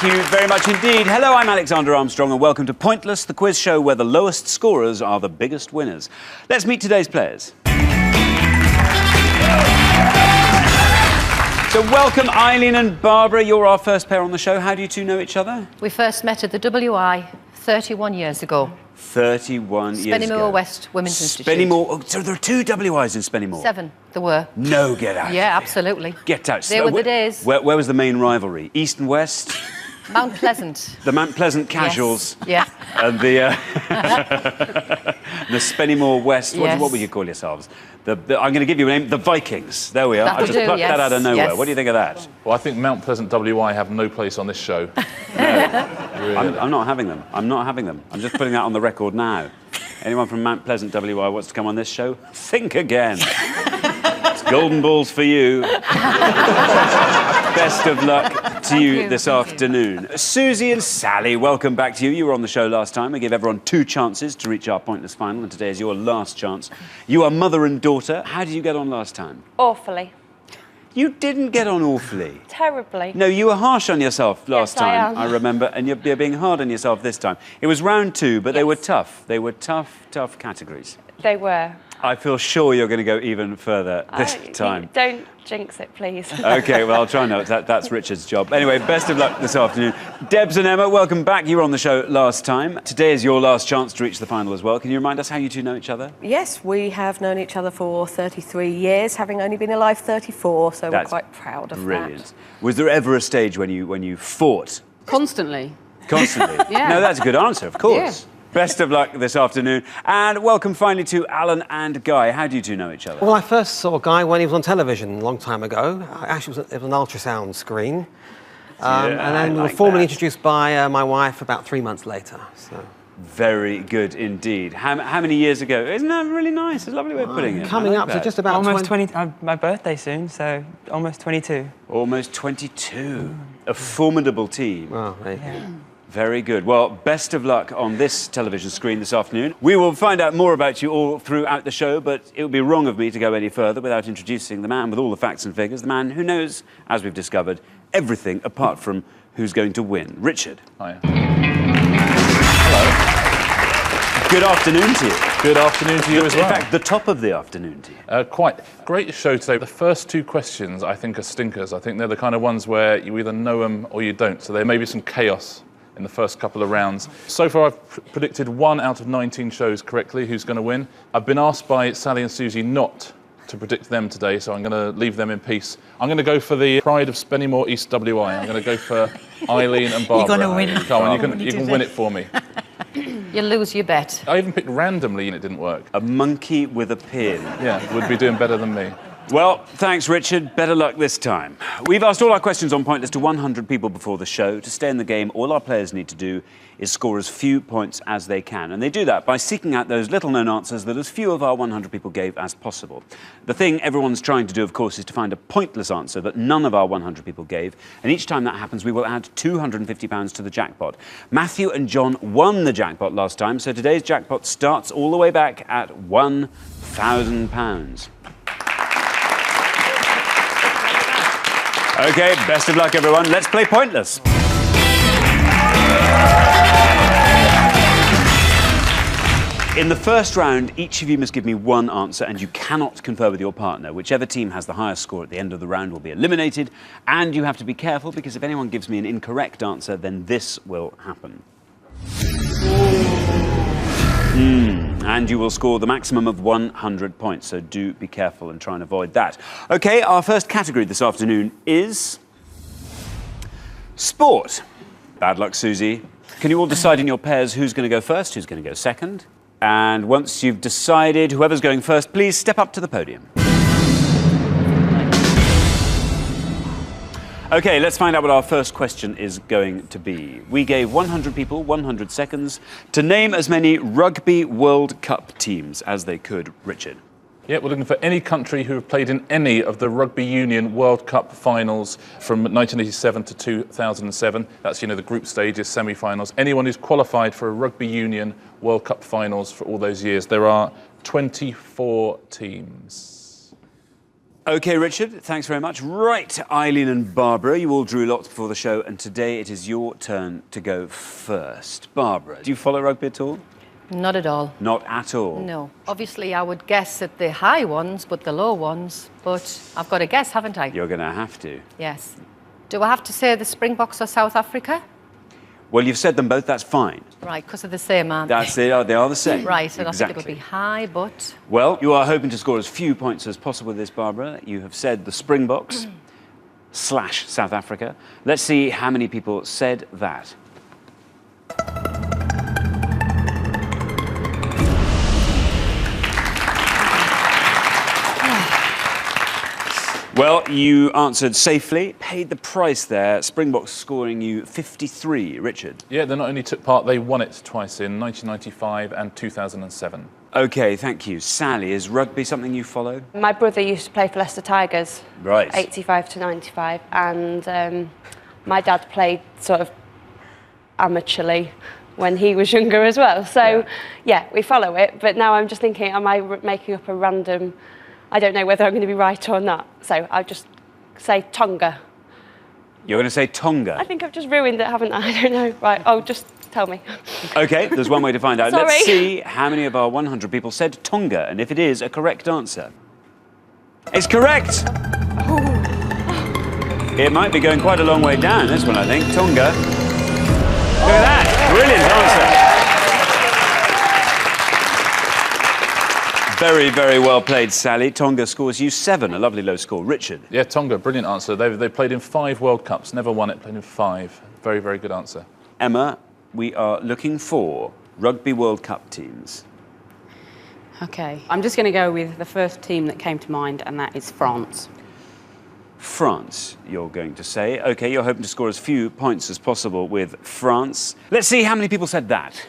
you very much indeed. Hello, I'm Alexander Armstrong and welcome to Pointless, the quiz show where the lowest scorers are the biggest winners. Let's meet today's players. So welcome, Eileen and Barbara. You're our first pair on the show. How do you two know each other? We first met at the WI 31 years ago. 31 years ago. Spennymoor West Women's Institute. Spennymoor. Oh, so there are 2 WIs in Spennymoor? 7, there were. No, get out. Yeah, absolutely. Get out. They were the days. Where was the main rivalry? East and West? Mount Pleasant. The Mount Pleasant Casuals. Yes. Yeah. And the Spennymoor West. Yes. What would you call yourselves? I'm going to give you a name. The Vikings. There we are. That'll I just plucked that out of nowhere. Yes. What do you think of that? Well, I think Mount Pleasant WI have no place on this show. Really. I'm not having them. I'm not having them. I'm just putting that on the record now. Anyone from Mount Pleasant WI wants to come on this show? Think again. It's golden balls for you. Best of luck to you this afternoon. Susie and Sally, welcome back to you. You were on the show last time. We gave everyone 2 chances to reach our Pointless final, and today is your last chance. You are mother and daughter. How did you get on last time? Awfully. You didn't get on awfully. Terribly. No, you were harsh on yourself last Yes, I time, am. I remember, and you're being hard on yourself this time. It was round 2, but they were tough. They were tough categories. They were. I feel sure you're going to go even further this time. Don't jinx it, please. OK, well, I'll try not. That's Richard's job. Anyway, best of luck this afternoon. Debs and Emma, welcome back. You were on the show last time. Today is your last chance to reach the final as well. Can you remind us how you two know each other? Yes, we have known each other for 33 years, having only been alive 34, so That's we're quite proud of brilliant. that. Was there ever a stage when you fought? Constantly. Constantly? Yeah. No, that's a good answer, of course. Yeah. Best of luck this afternoon. And welcome finally to Alan and Guy. How do you two know each other? Well, I first saw Guy when he was on television a long time ago. Actually, it was an ultrasound screen. And then we were formally introduced by my wife about 3 months later. So. Very good indeed. How many years ago? Isn't that really nice? It's a lovely way of putting it. Coming up to just about almost 20. My birthday soon, so almost 22. Almost 22. A formidable team. Oh, yeah. Very good. Well, best of luck on this television screen this afternoon. We will find out more about you all throughout the show, but it would be wrong of me to go any further without introducing the man with all the facts and figures, the man who knows, as we've discovered, everything apart from who's going to win. Richard. Hi. Hello. Good afternoon to you. Good afternoon to you as well. In fact, the top of the afternoon to you. Quite. Great show today. The first 2 questions, I think, are stinkers. I think they're the kind of ones where you either know them or you don't. So there may be some chaos in the first couple of rounds. So far, I've predicted 1 out of 19 shows correctly who's going to win. I've been asked by Sally and Susie not to predict them today, so I'm going to leave them in peace. I'm going to go for the pride of Spennymoor East WI. I'm going to go for Eileen and Barbara. You're going to win. Come on, you can win it for me. You lose your bet. I even picked randomly and it didn't work. A monkey with a pin. Yeah, would be doing better than me. Well, thanks, Richard. Better luck this time. We've asked all our questions on Pointless to 100 people before the show. To stay in the game, all our players need to do is score as few points as they can. And they do that by seeking out those little-known answers that as few of our 100 people gave as possible. The thing everyone's trying to do, of course, is to find a pointless answer that none of our 100 people gave. And each time that happens, we will add £250 to the jackpot. Matthew and John won the jackpot last time, so today's jackpot starts all the way back at £1,000. OK, best of luck, everyone. Let's play Pointless. In the first round, each of you must give me 1 answer, and you cannot confer with your partner. Whichever team has the highest score at the end of the round will be eliminated, and you have to be careful, because if anyone gives me an incorrect answer, then this will happen. And you will score the maximum of 100 points, so do be careful and try and avoid that. OK, our first category this afternoon is sport. Bad luck, Susie. Can you all decide in your pairs who's going to go first, who's going to go second? And once you've decided, whoever's going first, please step up to the podium. OK, let's find out what our first question is going to be. We gave 100 people 100 seconds to name as many Rugby World Cup teams as they could. Richard. Yeah, we're looking for any country who have played in any of the Rugby Union World Cup finals from 1987 to 2007. That's, you know, the group stages, semi-finals. Anyone who's qualified for a Rugby Union World Cup finals for all those years. There are 24 teams. OK, Richard, thanks very much. Right, Eileen and Barbara, you all drew lots before the show, and today it is your turn to go first. Barbara, do you follow rugby at all? Not at all. Not at all? No. Obviously, I would guess at the high ones, but the low ones. But I've got to guess, haven't I? You're going to have to. Yes. Do I have to say the Springboks or South Africa? Well, you've said them both, that's fine. Right, because they're the same, aren't They are the same. Right, and exactly. I think it'll be high, but... Well, you are hoping to score as few points as possible with this, Barbara. You have said the Springboks / South Africa. Let's see how many people said that. Well, you answered safely, paid the price there. Springboks scoring you 53. Richard? Yeah, they not only took part, they won it twice in 1995 and 2007. OK, thank you. Sally, is rugby something you follow? My brother used to play for Leicester Tigers, Right. 85 to 95, and my dad played sort of amateurly when he was younger as well. So, yeah, we follow it, but now I'm just thinking, am I making up a random... I don't know whether I'm going to be right or not, so I'll just say Tonga. You're going to say Tonga? I think I've just ruined it, haven't I? I don't know. Right, oh, just tell me. OK, there's one way to find out. Sorry. Let's see how many of our 100 people said Tonga, and if it is a correct answer. It's correct! It might be going quite a long way down, this one, I think. Tonga. Look at that! Brilliant answer. Very, very well played, Sally. Tonga scores you 7, a lovely low score. Richard? Yeah, Tonga, brilliant answer. They played in 5 World Cups, never won it, played in 5. Very, very good answer. Emma, we are looking for Rugby World Cup teams. OK, I'm just going to go with the first team that came to mind, and that is France. France, you're going to say. OK, you're hoping to score as few points as possible with France. Let's see how many people said that.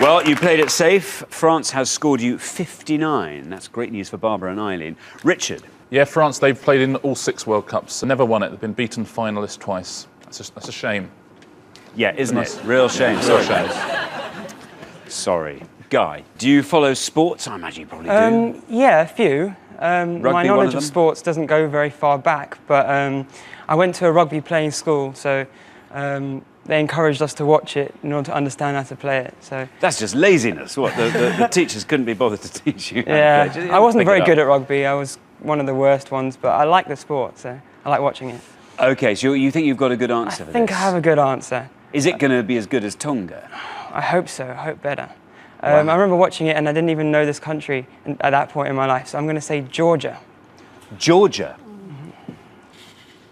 Well, you played it safe. France has scored you 59. That's great news for Barbara and Eileen. Richard? Yeah, France, they've played in all 6 World Cups, never won it. They've been beaten finalists twice. That's a shame. Yeah, isn't it? Real shame. Real shame. Sorry. Guy, do you follow sports? I imagine you probably do. Yeah, a few. My one knowledge of of them? sports doesn't go very far back, but I went to a rugby playing school, so they encouraged us to watch it in order to understand how to play it. So That's just laziness. What, the teachers couldn't be bothered to teach you how yeah, to play? I wasn't very good at at rugby. I was one of the worst ones, but I like the sport, so I like watching it. OK, so you think you've got a good I answer for think this? I have a good answer. Is it going to be as good as Tonga? I hope so. I hope better. I remember watching it, and I didn't even know this country at that point in my life, so I'm going to say Georgia. Georgia?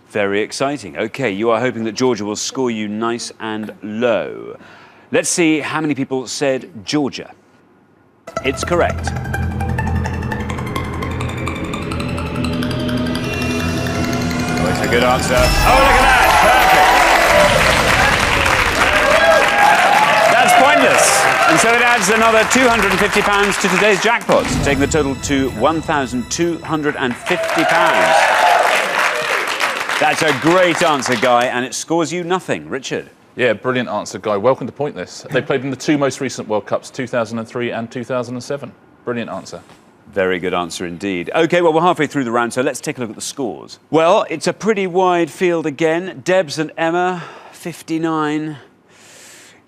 Very exciting. OK, you are hoping that Georgia will score you nice and low. Let's see how many people said Georgia. It's correct. Oh, it's a good answer. Oh, look at that! Perfect. That's pointless. And so it adds another £250 to today's jackpot, taking the total to £1,250. That's a great answer, Guy, and it scores you nothing. Richard? Yeah, brilliant answer, Guy. Welcome to Pointless. They played in the 2 most recent World Cups, 2003 and 2007. Brilliant answer. Very good answer indeed. OK, well, we're halfway through the round, so let's take a look at the scores. Well, it's a pretty wide field again. Debs and Emma, 59.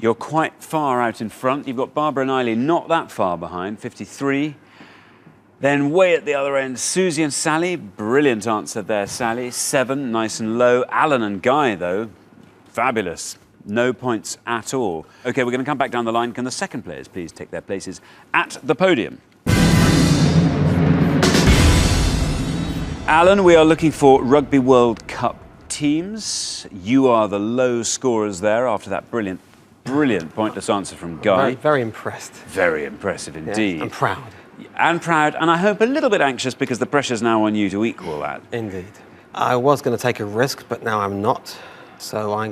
You're quite far out in front. You've got Barbara and Eileen not that far behind, 53. Then way at the other end, Susie and Sally. Brilliant answer there, Sally. 7, nice and low. Alan and Guy, though, fabulous. No points at all. OK, we're going to come back down the line. Can the second players please take their places at the podium? Alan, we are looking for Rugby World Cup teams. You are the low scorers there after that brilliant pointless answer from Guy. Very, very impressed. Very impressive indeed. Yeah, I'm proud. And proud, and I hope a little bit anxious because the pressure's now on you to equal that. Indeed. I was going to take a risk, but now I'm not. So I'm going